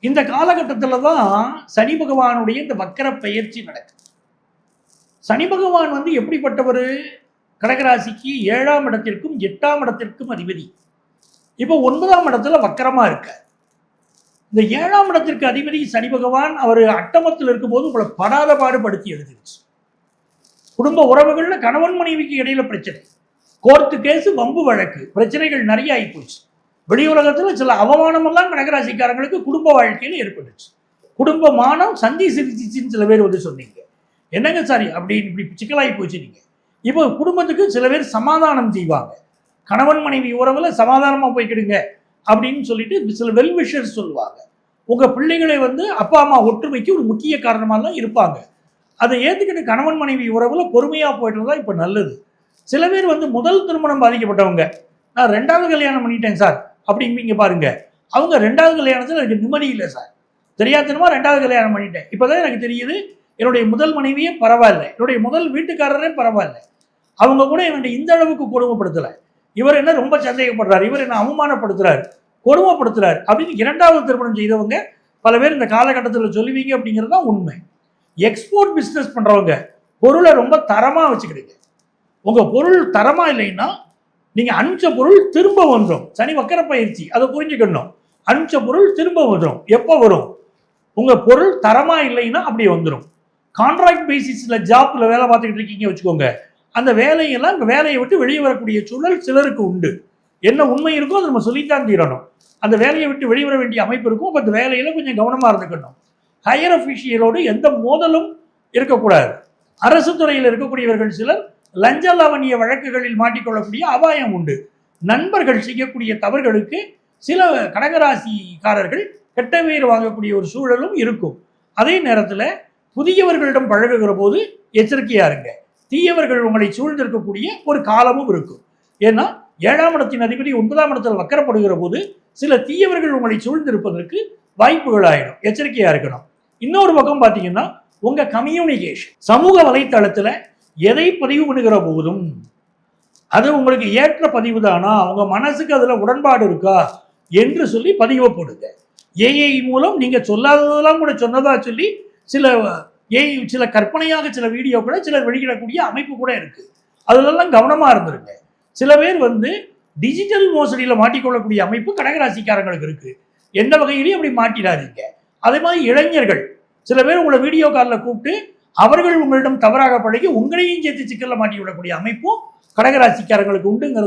இந்த காலகட்டத்தில் தான் சனி பகவானுடைய இந்த வக்கர பயிற்சி நடக்குது. சனி பகவான் எப்படிப்பட்டவர்? கடகராசிக்கு 7ஆம் இடத்திற்கும் 8ஆம் இடத்திற்கும் அதிபதி. இப்போ 9ஆம் இடத்துல வக்கரமா இருக்க. இந்த 7ஆம் இடத்திற்கு அதிபதி சனி பகவான் அவர் அட்டமத்தில் இருக்கும்போது உங்களை படாத பாடுபடுத்தி எழுதிருச்சு. குடும்ப உறவுகள்ல கணவன் மனைவிக்கு இடையில பிரச்சனை, கோர்ட்டு கேஸ், வம்பு வழக்கு, பிரச்சனைகள் நிறைய ஆகி போச்சு. வெளியுலகத்தில் சில அவமானம் எல்லாம் கடகராசிக்காரங்களுக்கு குடும்ப வாழ்க்கையில் ஏற்பட்டுச்சு. குடும்ப மானம் சந்தி சிரிச்சின்னு சில பேர் சொன்னீங்க. என்னங்க சாரி அப்படின்னு இப்படி சிக்கலாகி போச்சு. நீங்க இப்போ குடும்பத்துக்கு சில பேர் சமாதானம் செய்வாங்க. கணவன் மனைவி உறவுல சமாதானமா போய்க்கிடுங்க அப்படின்னு சொல்லிட்டு சில வெல்விஷர்ஸ் சொல்லுவாங்க. உங்க பிள்ளைகளை அப்பா அம்மா ஒற்றுமைக்கு ஒரு முக்கிய காரணமாக தான் இருப்பாங்க. அதை ஏற்றுக்கிட்டு கணவன் மனைவி உறவுல பொறுமையா போயிட்டு தான் இப்போ நல்லது. சில பேர் முதல் திருமணம் பாதிக்கப்பட்டவங்க, நான் 2வது கல்யாணம் பண்ணிட்டேன் சார் அப்படிங்க பாருங்க. அவங்க 2வது கல்யாணத்தில் எனக்கு நிம்மதி இல்லை சார், தெரியாதனமா 2வது கல்யாணம் பண்ணிட்டேன், இப்போதான் எனக்கு தெரியுது என்னுடைய முதல் மனைவியே பரவாயில்ல, என்னுடைய முதல் வீட்டுக்காரரே பரவாயில்ல, அவங்க கூட என்னுடைய இந்த அளவுக்கு கொடுமைப்படுத்தலை, இவர் என்ன ரொம்ப சந்தேகப்படுறாரு, இவர் என்ன அவமானப்படுத்துறாரு, கொடுமைப்படுத்துறாரு அப்படின்னு 2வது திருமணம் செய்தவங்க பல பேர் இந்த காலகட்டத்தில் சொல்லுவீங்க. அப்படிங்கிறது தான் உண்மை. எக்ஸ்போர்ட் பிஸ்னஸ் பண்றவங்க பொருளை ரொம்ப தரமா வச்சுக்கிடுங்க. உங்க பொருள் தரமா இல்லைன்னா நீங்க அனுப்பிச்ச பொருள் திரும்ப வந்துடும். சனி வக்கர பயிற்சி, அதை புரிஞ்சுக்கணும். அனுப்பிச்ச பொருள் திரும்ப வந்துடும். எப்போ வரும்? உங்க பொருள் தரமா இல்லைன்னா அப்படி வந்துடும். கான்ட்ராக்ட் பேசிஸ்ல ஜாப்ல வேலை பார்த்துக்கிட்டு இருக்கீங்க வச்சுக்கோங்க, அந்த வேலையெல்லாம் வேலையை விட்டு வெளியே வரக்கூடிய சூழல் சிலருக்கு உண்டு. என்ன உண்மை இருக்கோ அதை நம்ம சொல்லித்தான் தீரணும். அந்த வேலையை விட்டு வெளிவர வேண்டிய அமைப்பு இருக்கும். அப்போ அந்த வேலையில கொஞ்சம் கவனமா இருந்துக்கணும். ஹையர் அஃபிஷியலோடு எந்த மோதலும் இருக்கக்கூடாது. அரசு துறையில் இருக்கக்கூடியவர்கள் சிலர் லஞ்ச லாவணிய வழக்குகளில் மாட்டிக்கொள்ளக்கூடிய அபாயம் உண்டு. நண்பர்கள் செய்யக்கூடிய தவறுகளுக்கு சில கடகராசிக்காரர்கள் கெட்ட பேர் வாங்கக்கூடிய ஒரு சூழலும் இருக்கும். அதே நேரத்தில் புதியவர்களிடம் பழகுகிற போது எச்சரிக்கையா இருங்க. தீயவர்கள் உங்களை சூழ்ந்திருக்கக்கூடிய ஒரு காலமும் இருக்கும். ஏன்னா 7ஆம் இடத்தின் அதிபதி 9ஆம் இடத்தில் வக்கரப்படுகிற போது சில தீயவர்கள் உங்களை சூழ்ந்திருப்பதற்கு வாய்ப்புகள் ஆயிடும். எச்சரிக்கையா இருக்கணும். இன்னொரு பக்கம் பார்த்தீங்கன்னா உங்க கம்யூனிகேஷன், சமூக வலைத்தளத்துல எதை பதிவு பண்ணுகிற போதும் அது உங்களுக்கு ஏற்ற பதிவு தானா, உங்க மனசுக்கு அதுல உடன்பாடு இருக்கா என்று சொல்லி பதிவை போடுங்க. ஏஐ மூலம் நீங்க சொல்லாததெல்லாம் கூட சொன்னதா சொல்லி சில கற்பனையாக சில வீடியோக்களை சிலர் வெளியிடக்கூடிய அமைப்பு கூட இருக்கு. அதுலெல்லாம் கவனமா இருந்திருங்க. சில பேர் டிஜிட்டல் மோசடியில் மாட்டிக்கொள்ளக்கூடிய அமைப்பு கடகராசிக்காரங்களுக்கு இருக்கு. எந்த வகையிலையும் அப்படி மாட்டிடாதீங்க. அதே மாதிரி இளைஞர்கள் சில பேர் உங்களை வீடியோ காலில் கூப்பிட்டு அவர்கள் உங்களிடம் தவறாக பழகி உங்களையும் சேர்த்து சிக்கல்ல மாட்டி விடக்கூடிய அமைப்பும் கடகராசிக்காரங்களுக்கு உண்டுங்கிறது